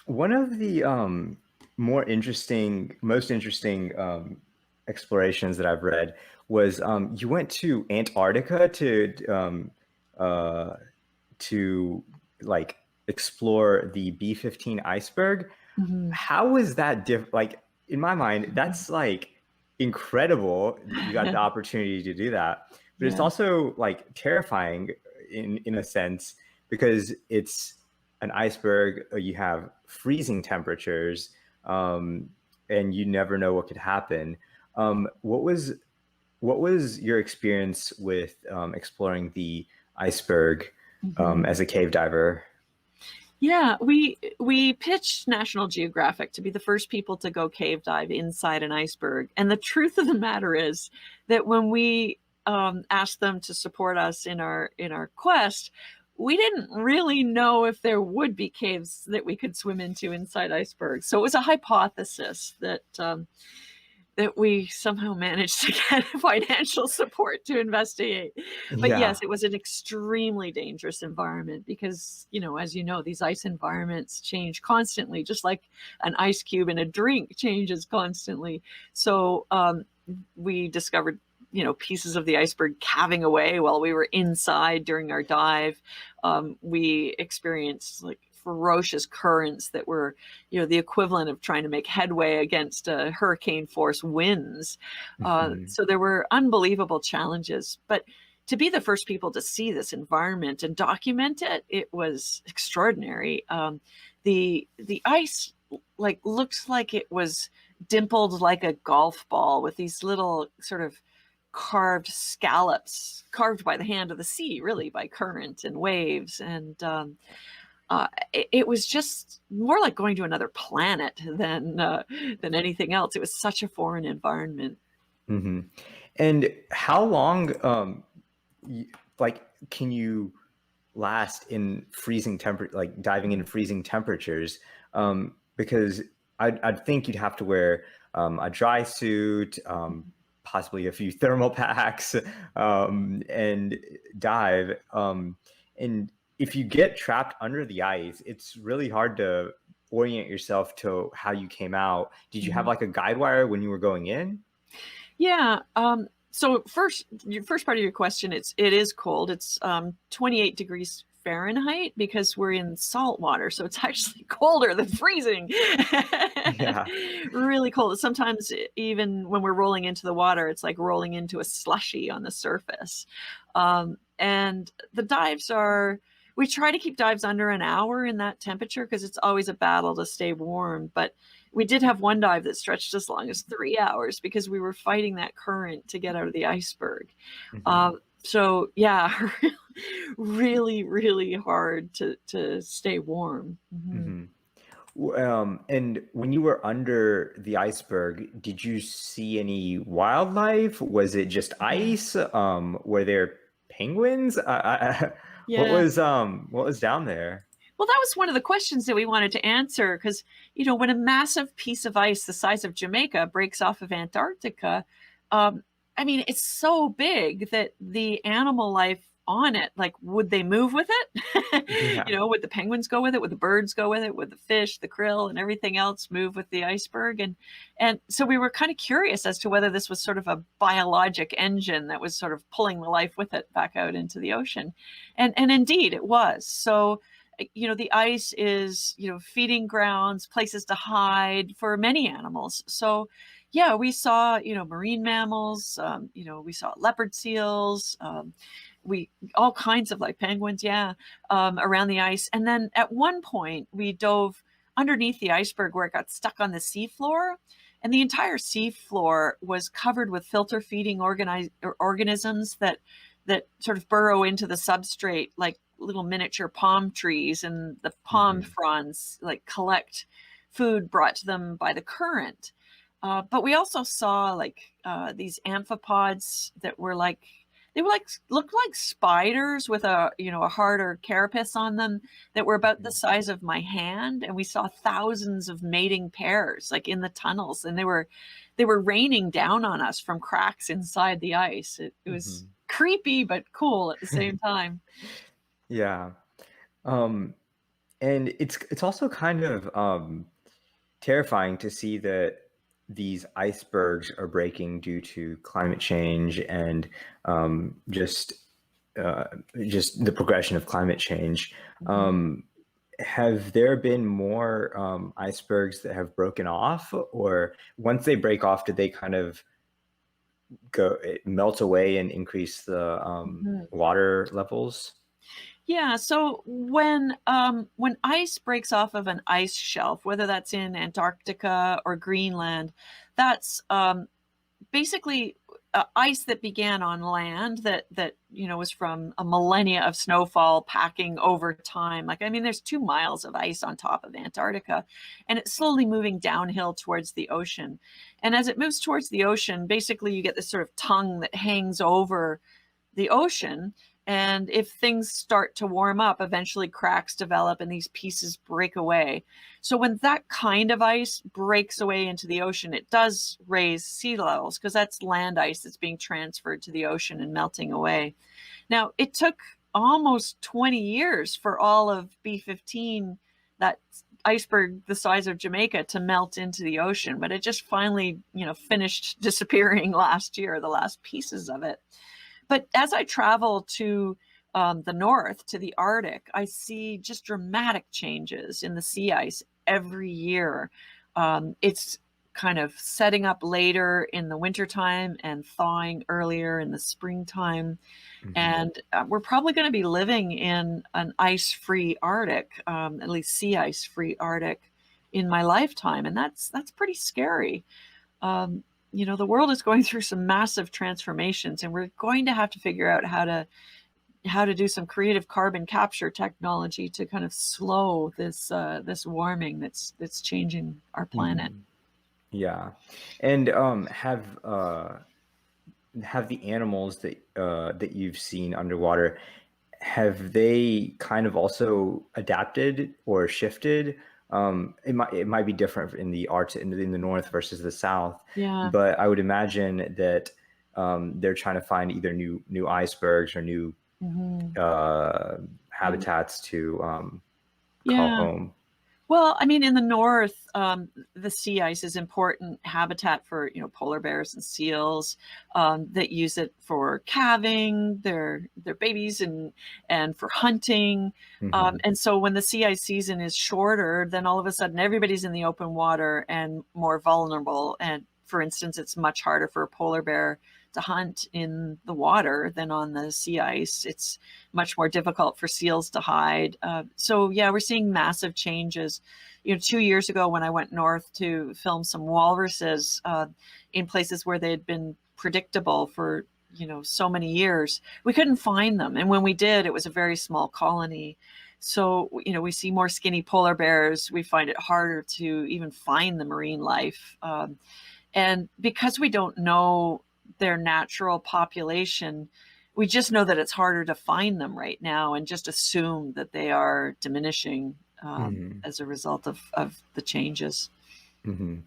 One of the most interesting explorations that I've read was you went to Antarctica uh, to like explore the B-15 iceberg. Mhm. How is that different? Like in my mind, that's like incredible that you got the opportunity to do that. But it's Yeah. also like terrifying in a sense because it's an iceberg. You have freezing temperatures, and you never know what could happen. What was your experience with exploring the iceberg Mhm. as a cave diver? Yeah, we pitched National Geographic to be the first people to go cave dive inside an iceberg, and the truth of the matter is that when we, asked them to support us in our quest, we didn't really know if there would be caves that we could swim into inside icebergs, so it was a hypothesis that we somehow managed to get financial support to investigate. But yes, Yeah. it was an extremely dangerous environment because, as you know, these ice environments change constantly, just like an ice cube in a drink changes constantly. So we discovered, pieces of the iceberg calving away while we were inside during our dive. We experienced like ferocious currents that were, the equivalent of trying to make headway against hurricane force winds. Mhm. So there were unbelievable challenges. But to be the first people to see this environment and document it, it was extraordinary. The ice like looks like it was dimpled like a golf ball with these little sort of carved scallops carved by the hand of the sea, really by current and waves. And it was just more like going to another planet than anything else. It was such a foreign environment. hmm And how long, y like, can you last in like diving in freezing temperatures? Because I'd think you'd have to wear a dry suit, possibly a few thermal packs, and dive. And if you get trapped under the ice, it's really hard to orient yourself to how you came out. Did you have Mhm. like a guide wire when you were going in? Yeah. So first, your first part of your question, it is cold. It's 28 degrees Fahrenheit because we're in salt water, so it's actually colder than freezing. Yeah. Really cold. Sometimes even when we're rolling into the water, it's like rolling into a slushy on the surface. And the dives are. We try to keep dives under an hour in that temperature because it's always a battle to stay warm. But we did have one dive that stretched as long as 3 hours because we were fighting that current to get out of the iceberg. hmm So yeah, really, really hard to stay warm. Mhm. hmm And when you were under the iceberg, did you see any wildlife? Was it just Yeah. ice? Were there penguins? Yeah. What was down there? Well, that was one of the questions that we wanted to answer because, when a massive piece of ice the size of Jamaica breaks off of Antarctica, um, I mean, it's so big that the animal life on it, like, would they move with it? Yeah. Would the penguins go with it? Would the birds go with it? Would the fish, the krill, and everything else move with the iceberg? And so we were kind of curious as to whether this was sort of a biologic engine that was sort of pulling the life with it back out into the ocean, and indeed it was. So the ice is, feeding grounds, places to hide for many animals. So, yeah, we saw, marine mammals, we saw leopard seals, we all kinds of like penguins, yeah, around the ice. And then at one point, we dove underneath the iceberg where it got stuck on the seafloor. And the entire seafloor was covered with filter feeding organisms that sort of burrow into the substrate like little miniature palm trees, and the palm hmm fronds like collect food brought to them by the current. But we also saw like these amphipods that were like they were like looked like spiders with a harder carapace on them that were about the size of my hand, and we saw thousands of mating pairs like in the tunnels, and they were raining down on us from cracks inside the ice. It was hmm creepy but cool at the same time. Yeah. Um, And it's also kind of terrifying to see that these icebergs are breaking due to climate change and just uh, just the progression of climate change. Mhm. Um, have there been more icebergs that have broken off, or once they break off, did they kind of melt away and increase the Mhm. water levels? Yeah, so when ice breaks off of an ice shelf, whether that's in Antarctica or Greenland, that's basically ice that began on land that was from a millennia of snowfall packing over time. Like, I mean, there's 2 miles of ice on top of Antarctica, and it's slowly moving downhill towards the ocean. And as it moves towards the ocean, basically you get this sort of tongue that hangs over the ocean. And if things start to warm up, eventually cracks develop and these pieces break away. So when that kind of ice breaks away into the ocean, it does raise sea levels because that's land ice that's being transferred to the ocean and melting away. Now, it took almost 20 years for all of B-15, that iceberg the size of Jamaica, to melt into the ocean, but it just finally, finished disappearing last year, the last pieces of it. But as I travel to the north, to the Arctic, I see just dramatic changes in the sea ice every year. It's kind of setting up later in the wintertime and thawing earlier in the springtime. Hmm. And we're probably going to be living in an ice-free Arctic, at least sea ice-free Arctic, in my lifetime, and that's pretty scary. um, the world is going through some massive transformations, and we're going to have to figure out how to do some creative carbon capture technology to kind of slow this warming that's changing our planet. Hmm. Yeah, and have the animals that you've seen underwater, have they kind of also adapted or shifted? It might be different in the Arctic, in the north versus the south, Yeah. but I would imagine that they're trying to find either new icebergs or new Hmm. uh, Yeah. habitats to call Yeah. home. Well, I mean, in the north, the sea ice is important habitat for polar bears and seals that use it for calving their babies and for hunting. Hmm. And so when the sea ice season is shorter, then all of a sudden everybody's in the open water and more vulnerable. And for instance, it's much harder for a polar bear to hunt in the water than on the sea ice. It's much more difficult for seals to hide. So yeah, we're seeing massive changes. 2 years ago when I went north to film some walruses in places where they had been predictable for so many years, we couldn't find them, and when we did, it was a very small colony. So we see more skinny polar bears. We find it harder to even find the marine life, and because we don't know their natural population, we just know that it's harder to find them right now and just assume that they are diminishing Hmm. as a result of the changes. Hmm.